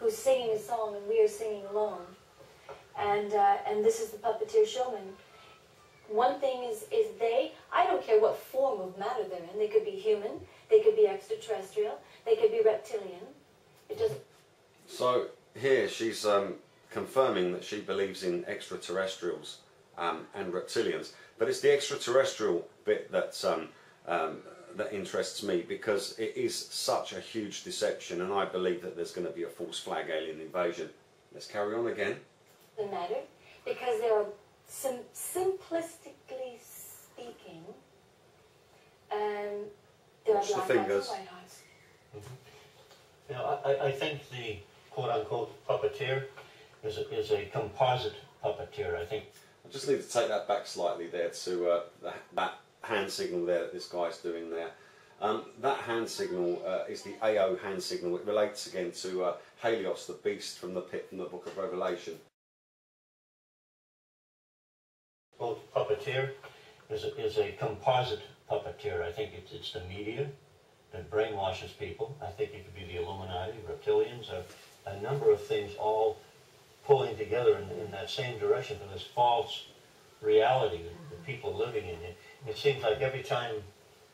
who's singing a song and we are singing along. And this is the puppeteer showman. One thing is I don't care what form of matter they're in. They could be human, they could be extraterrestrial, they could be reptilian. It doesn't. So here she's confirming that she believes in extraterrestrials and reptilians, but it's the extraterrestrial bit that that interests me, because it is such a huge deception, and I believe that there's going to be a false flag alien invasion. Let's carry on again. The matter, because there are simplistically speaking, there are Watch the black fingers. hearts and white hearts. Mm-hmm. You know, I think the quote-unquote puppeteer is a composite puppeteer. I think. I just need to take that back slightly there to that hand signal there that this guy's doing there. That hand signal is the AO hand signal. It relates again to Helios, the beast from the pit from the book of Revelation. Quote puppeteer is a composite puppeteer. I think it's the media that brainwashes people. I think it could be the Illuminati, reptilians, a number of things all pulling together in that same direction for this false reality that people are living in. It seems like every time,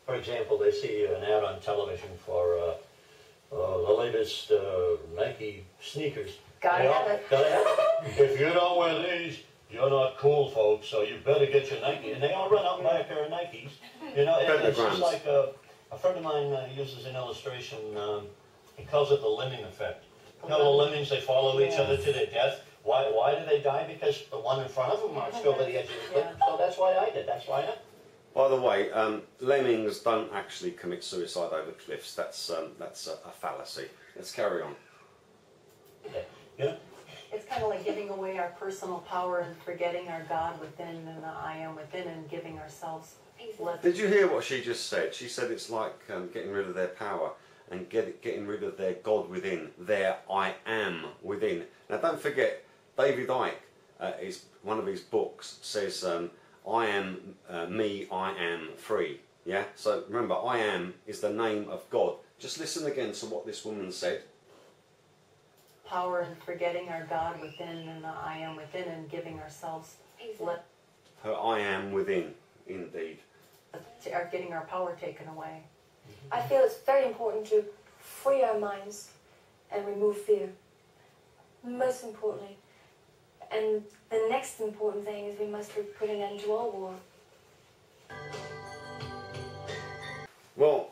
for example, they see an ad on television for the latest Nike sneakers. Gotta have it. If you don't wear these, you're not cool, folks, so you better get your Nike. And they all run out and buy a pair of Nikes. You know, it's just like a friend of mine uses an illustration. He calls it the lemming effect. You know, the lemmings, they follow each other to their death. Why do they die? Because the one in front of them marched over the edge of the cliff. So that's why I did. That's why I. By the way, lemmings don't actually commit suicide over cliffs. That's a fallacy. Let's carry on. Yeah. It's kind of like giving away our personal power and forgetting our God within and the I am within, and giving ourselves. Did you hear what she just said? She said it's like getting rid of their power and getting rid of their God within, their I am within. Now don't forget, David Icke, is one of his books says, I am me, I am free. Yeah. So remember, I am is the name of God. Just listen again to what this woman said. Power and forgetting our God within and the I am within, and giving ourselves. Her I am within, indeed. Are getting our power taken away. I feel it's very important to free our minds and remove fear. Most importantly. And the next important thing is we must put an end to all war. Well,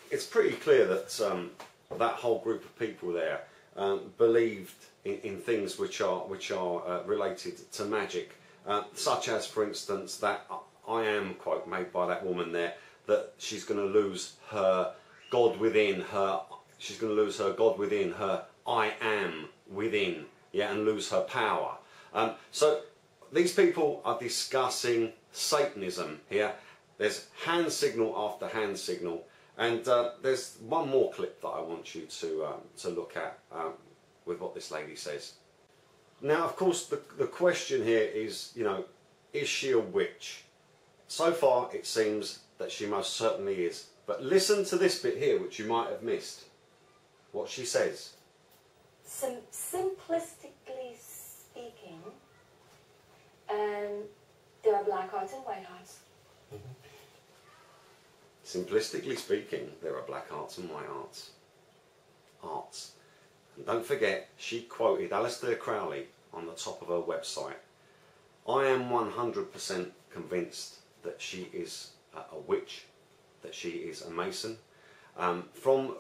it's pretty clear that that whole group of people there believed in things which are related to magic, such as, for instance, that I am quote made by that woman there, that she's going to lose her God within her. She's going to lose her God within her I am within, yeah, and lose her power. So these people are discussing Satanism here. There's hand signal after hand signal, and there's one more clip that I want you to look at with what this lady says. Now, of course, the question here is, you know, is she a witch? So far, it seems that she most certainly is. But listen to this bit here, which you might have missed. What she says. Simplistically speaking, there are black hearts and white hearts. Mm-hmm. Simplistically speaking, there are black hearts and white hearts. And don't forget, she quoted Aleister Crowley on the top of her website. I am 100% convinced that she is a witch, that she is a Mason. From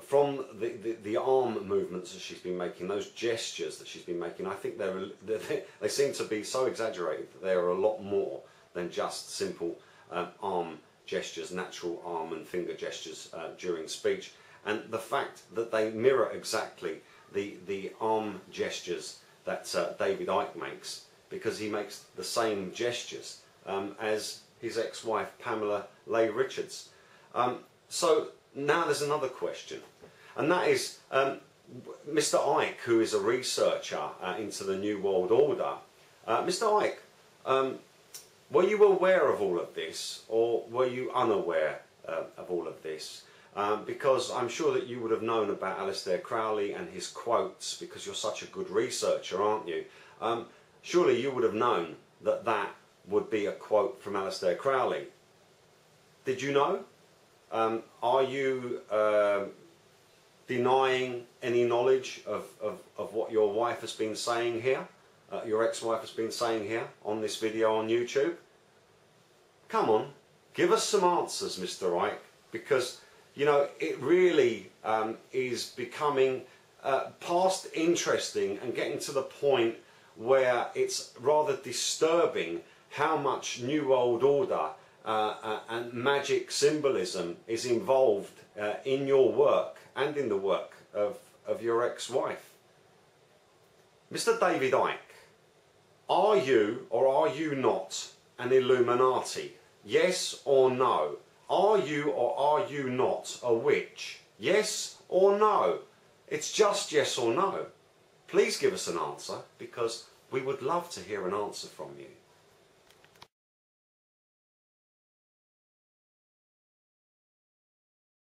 the arm movements that she's been making, those gestures that she's been making, I think they seem to be so exaggerated that they are a lot more than just simple arm gestures, natural arm and finger gestures during speech. And the fact that they mirror exactly the arm gestures that David Icke makes, because he makes the same gestures as his ex-wife Pamela Leigh Richards. So now there's another question, and that is Mr. Icke, who is a researcher into the New World Order. Mr. Icke, were you aware of all of this, or were you unaware of all of this? because I'm sure that you would have known about Aleister Crowley and his quotes, because you're such a good researcher, aren't you? Surely you would have known that that would be a quote from Aleister Crowley. Did you know? Are you denying any knowledge of what your wife has been saying here, your ex-wife has been saying here on this video on YouTube? Come on, give us some answers, Mr. Icke, because, you know, it really is becoming past interesting and getting to the point where it's rather disturbing how much New World Order and magic symbolism is involved in your work and in the work of your ex-wife. Mr. David Icke, are you or are you not an Illuminati? Yes or no? Are you or are you not a witch? Yes or no? It's just yes or no. Please give us an answer, because we would love to hear an answer from you.